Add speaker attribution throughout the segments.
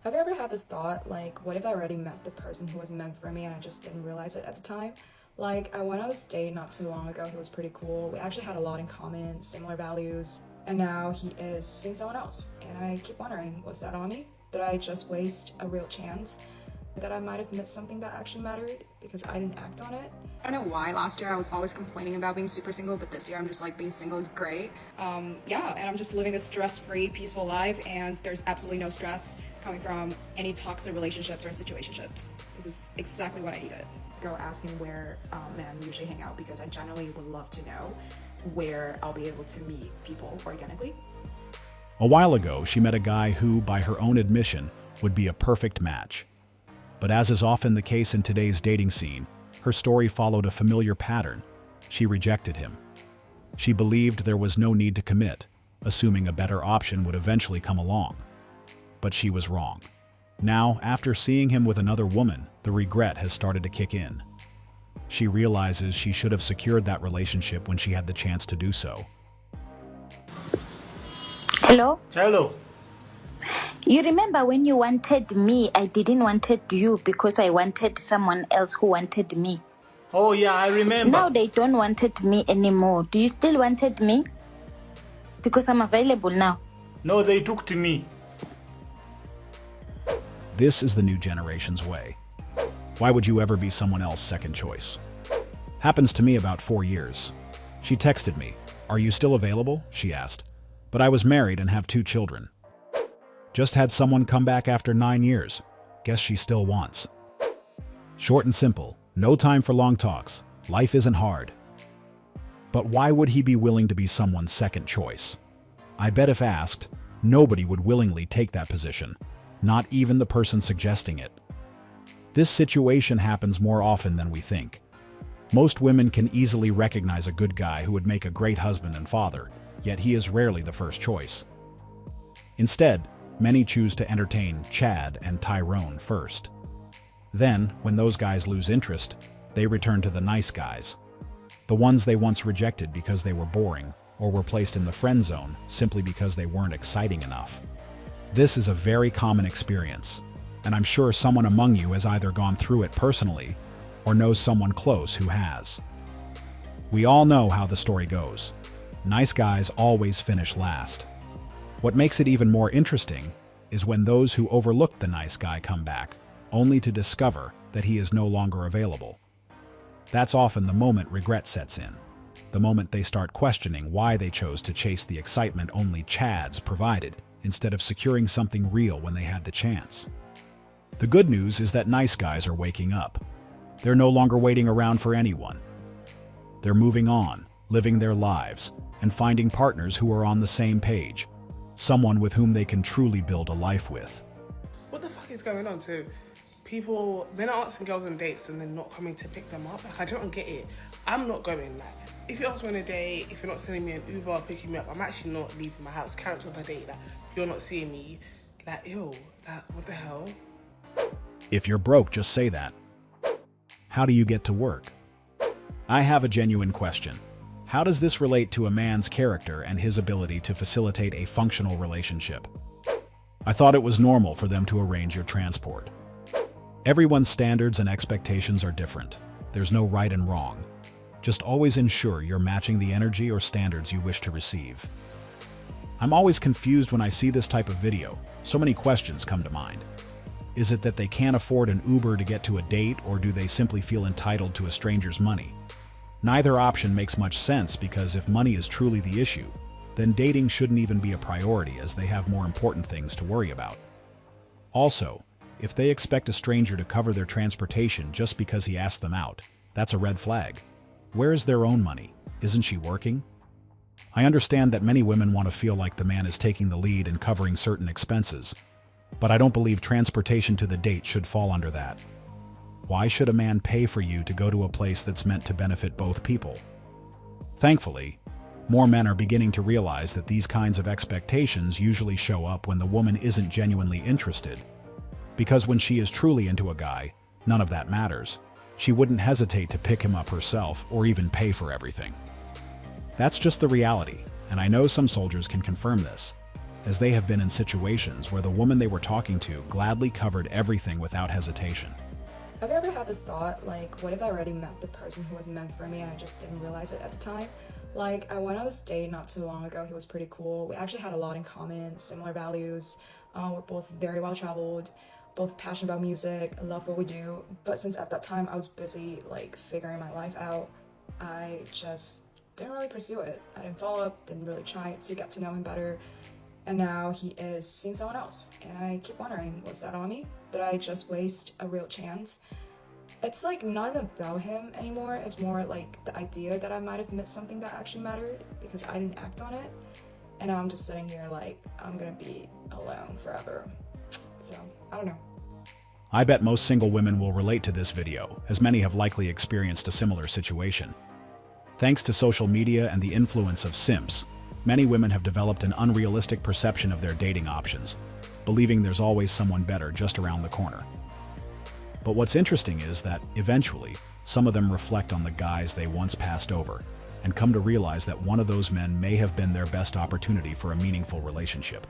Speaker 1: Have you ever had this thought, like, what if I already met the person who was meant for me and I just didn't realize it at the time? Like, I went on this date not too long ago, he was pretty cool, we actually had a lot in common, similar values, and now he is seeing someone else. And I keep wondering, was that on me? Did I just waste a real chance? That I might have missed something that actually mattered because I didn't act on it? I don't know why last year I was always complaining about being super single, but this year I'm just like, being single is great. Yeah, and I'm just living a stress-free, peaceful life, and there's absolutely no stress coming from any toxic relationships or situationships. This is exactly what I needed. Girl asking where men usually hang out because I generally would love to know where I'll be able to meet people organically.
Speaker 2: A while ago, she met a guy who, by her own admission, would be a perfect match. But as is often the case in today's dating scene, her story followed a familiar pattern. She rejected him. She believed there was no need to commit, assuming a better option would eventually come along. But she was wrong. Now, after seeing him with another woman, the regret has started to kick in. She realizes she should have secured that relationship when she had the chance to do so.
Speaker 3: Hello?
Speaker 4: Hello.
Speaker 3: You remember when you wanted me, I didn't wanted you because I wanted someone else who wanted me.
Speaker 4: Oh yeah, I remember.
Speaker 3: Now they don't wanted me anymore. Do you still wanted me? Because I'm available now.
Speaker 4: No, they took to me.
Speaker 2: This is the new generation's way. Why would you ever be someone else's second choice? Happens to me about 4 years. She texted me, "Are you still available?" she asked. But I was married and have 2 children. Just had someone come back after 9 years. Guess she still wants. Short and simple, no time for long talks. Life isn't hard. But why would he be willing to be someone's second choice? I bet if asked, nobody would willingly take that position, not even the person suggesting it. This situation happens more often than we think. Most women can easily recognize a good guy who would make a great husband and father, yet he is rarely the first choice. Instead, many choose to entertain Chad and Tyrone first. Then, when those guys lose interest, they return to the nice guys. The ones they once rejected because they were boring, or were placed in the friend zone simply because they weren't exciting enough. This is a very common experience, and I'm sure someone among you has either gone through it personally or knows someone close who has. We all know how the story goes. Nice guys always finish last. What makes it even more interesting is when those who overlooked the nice guy come back, only to discover that he is no longer available. That's often the moment regret sets in, the moment they start questioning why they chose to chase the excitement only Chads provided, instead of securing something real when they had the chance. The good news is that nice guys are waking up. They're no longer waiting around for anyone. They're moving on, living their lives, and finding partners who are on the same page. Someone with whom they can truly build a life with.
Speaker 5: What the fuck is going on? So men are asking girls on dates and they're not coming to pick them up. Like, I don't get it. I'm not going. Like, if you ask me on a date, if you're not sending me an Uber or picking me up, I'm actually not leaving my house. Cancel the date. Like, you're not seeing me. Like, ew. Like, what the hell?
Speaker 2: If you're broke, just say that. How do you get to work? I have a genuine question. How does this relate to a man's character and his ability to facilitate a functional relationship? I thought it was normal for them to arrange your transport. Everyone's standards and expectations are different. There's no right and wrong. Just always ensure you're matching the energy or standards you wish to receive. I'm always confused when I see this type of video. So many questions come to mind. Is it that they can't afford an Uber to get to a date, or do they simply feel entitled to a stranger's money? Neither option makes much sense, because if money is truly the issue, then dating shouldn't even be a priority, as they have more important things to worry about. Also, if they expect a stranger to cover their transportation just because he asked them out, that's a red flag. Where is their own money? Isn't she working? I understand that many women want to feel like the man is taking the lead in covering certain expenses, but I don't believe transportation to the date should fall under that. Why should a man pay for you to go to a place that's meant to benefit both people? Thankfully, more men are beginning to realize that these kinds of expectations usually show up when the woman isn't genuinely interested. Because when she is truly into a guy, none of that matters. She wouldn't hesitate to pick him up herself or even pay for everything. That's just the reality, and I know some soldiers can confirm this. as they have been in situations where the woman they were talking to gladly covered everything without hesitation.
Speaker 1: Have you ever had this thought, like, what if I already met the person who was meant for me and I just didn't realize it at the time? Like, I went on this date not too long ago. He was pretty cool. We actually had a lot in common, similar values. We're both very well traveled, both passionate about music, love what we do. But since at that time I was busy, like, figuring my life out, I just didn't really pursue it. I didn't follow up, didn't really try to get to know him better. And now he is seeing someone else. And I keep wondering, was that on me? Did I just waste a real chance? It's like not even about him anymore. It's more like the idea that I might have missed something that actually mattered because I didn't act on it. And now I'm just sitting here like, I'm gonna be alone forever. So, I don't know.
Speaker 2: I bet most single women will relate to this video, as many have likely experienced a similar situation. Thanks to social media and the influence of simps, many women have developed an unrealistic perception of their dating options, believing there's always someone better just around the corner. But what's interesting is that, eventually, some of them reflect on the guys they once passed over and come to realize that one of those men may have been their best opportunity for a meaningful relationship.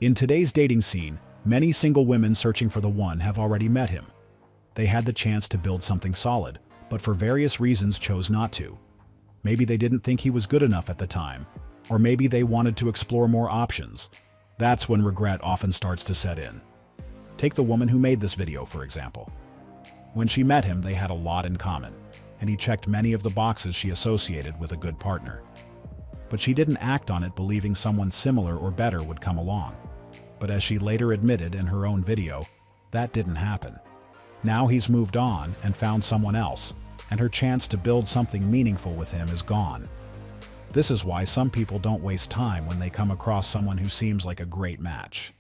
Speaker 2: In today's dating scene, many single women searching for the one have already met him. They had the chance to build something solid, but for various reasons chose not to. Maybe they didn't think he was good enough at the time, or maybe they wanted to explore more options. That's when regret often starts to set in. Take the woman who made this video, for example. When she met him, they had a lot in common, and he checked many of the boxes she associated with a good partner. But she didn't act on it believing someone similar or better would come along. But as she later admitted in her own video, that didn't happen. Now he's moved on and found someone else, and her chance to build something meaningful with him is gone. This is why some people don't waste time when they come across someone who seems like a great match.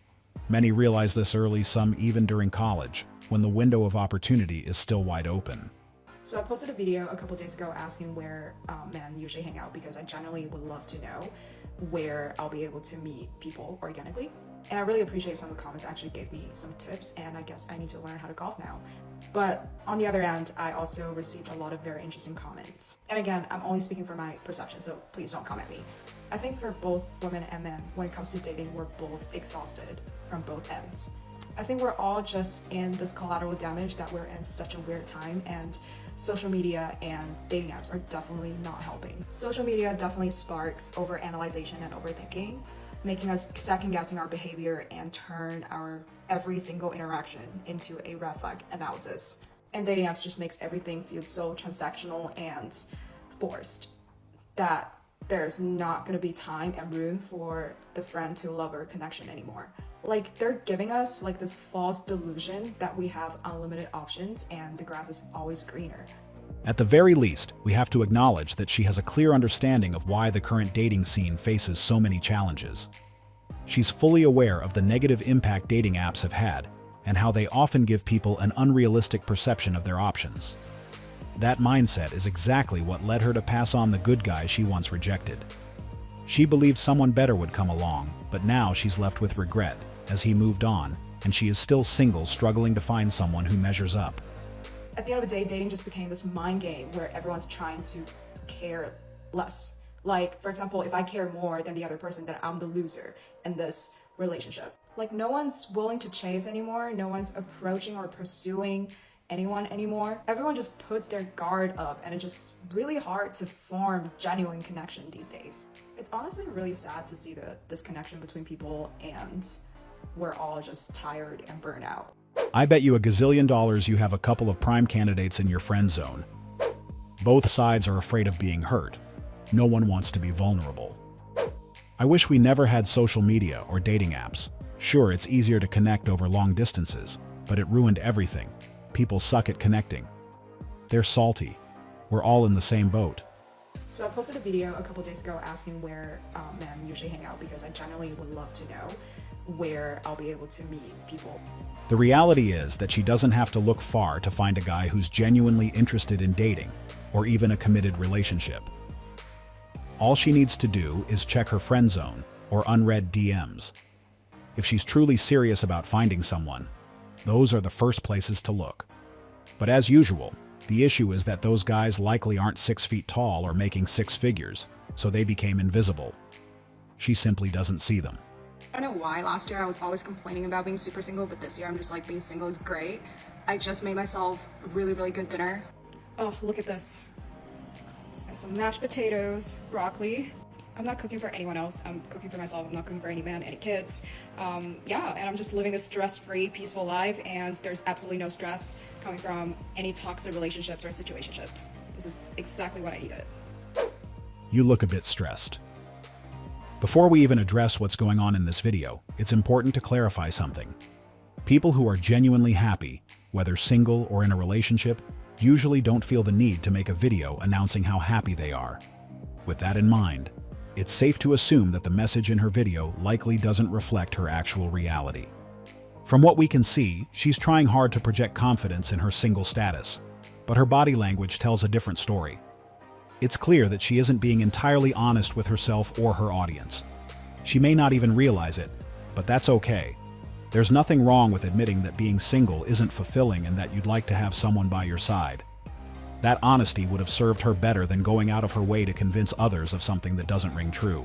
Speaker 2: Many realize this early, some even during college, when the window of opportunity is still wide open.
Speaker 1: So I posted a video a couple days ago asking where men usually hang out because I generally would love to know where I'll be able to meet people organically. And I really appreciate some of the comments actually gave me some tips, and I guess I need to learn how to golf now. But on the other end, I also received a lot of very interesting comments. And again, I'm only speaking from my perception, so please don't come at me. I think for both women and men, when it comes to dating, we're both exhausted from both ends. I think we're all just in this collateral damage that we're in such a weird time, and social media and dating apps are definitely not helping. Social media definitely sparks overanalyzation and overthinking, making us second-guessing our behavior and turn our every single interaction into a red flag analysis. And dating apps just makes everything feel so transactional and forced that there's not going to be time and room for the friend to lover connection anymore. Like, they're giving us like this false delusion that we have unlimited options and the grass is always greener.
Speaker 2: At the very least, we have to acknowledge that she has a clear understanding of why the current dating scene faces so many challenges. She's fully aware of the negative impact dating apps have had and how they often give people an unrealistic perception of their options. That mindset is exactly what led her to pass on the good guy she once rejected. She believed someone better would come along, but now she's left with regret as he moved on, and she is still single, struggling to find someone who measures up.
Speaker 1: At the end of the day, dating just became this mind game where everyone's trying to care less. Like, for example, if I care more than the other person, then I'm the loser in this relationship. Like, no one's willing to chase anymore. No one's approaching or pursuing anyone anymore. Everyone just puts their guard up, and it's just really hard to form genuine connection these days. It's honestly really sad to see the disconnection between people, and we're all just tired and burnt out.
Speaker 2: I bet you $1 gazillion you have a couple of prime candidates in your friend zone. Both sides are afraid of being hurt. No one wants to be vulnerable. I wish we never had social media or dating apps. Sure, it's easier to connect over long distances, but it ruined everything. People suck at connecting. They're salty. We're all in the same boat.
Speaker 1: So I posted a video a couple days ago asking where men usually hang out because I generally would love to know where I'll be able to meet people.
Speaker 2: The reality is that she doesn't have to look far to find a guy who's genuinely interested in dating or even a committed relationship. All she needs to do is check her friend zone or unread DMs. If she's truly serious about finding someone, those are the first places to look. But as usual, the issue is that those guys likely aren't 6 feet tall or making 6 figures, so they became invisible. She simply doesn't see them.
Speaker 1: I don't know why last year I was always complaining about being super single, but this year I'm just like being single is great. I just made myself really, really good dinner. Oh, look at this. Some mashed potatoes, broccoli. I'm not cooking for anyone else. I'm cooking for myself. I'm not cooking for any man, any kids. Yeah, and I'm just living this stress-free, peaceful life, and there's absolutely no stress coming from any toxic relationships or situationships. This is exactly what I needed.
Speaker 2: You look a bit stressed. Before we even address what's going on in this video, it's important to clarify something. People who are genuinely happy, whether single or in a relationship, usually don't feel the need to make a video announcing how happy they are. With that in mind, it's safe to assume that the message in her video likely doesn't reflect her actual reality. From what we can see, she's trying hard to project confidence in her single status, but her body language tells a different story. It's clear that she isn't being entirely honest with herself or her audience. She may not even realize it, but that's okay. There's nothing wrong with admitting that being single isn't fulfilling and that you'd like to have someone by your side. That honesty would have served her better than going out of her way to convince others of something that doesn't ring true.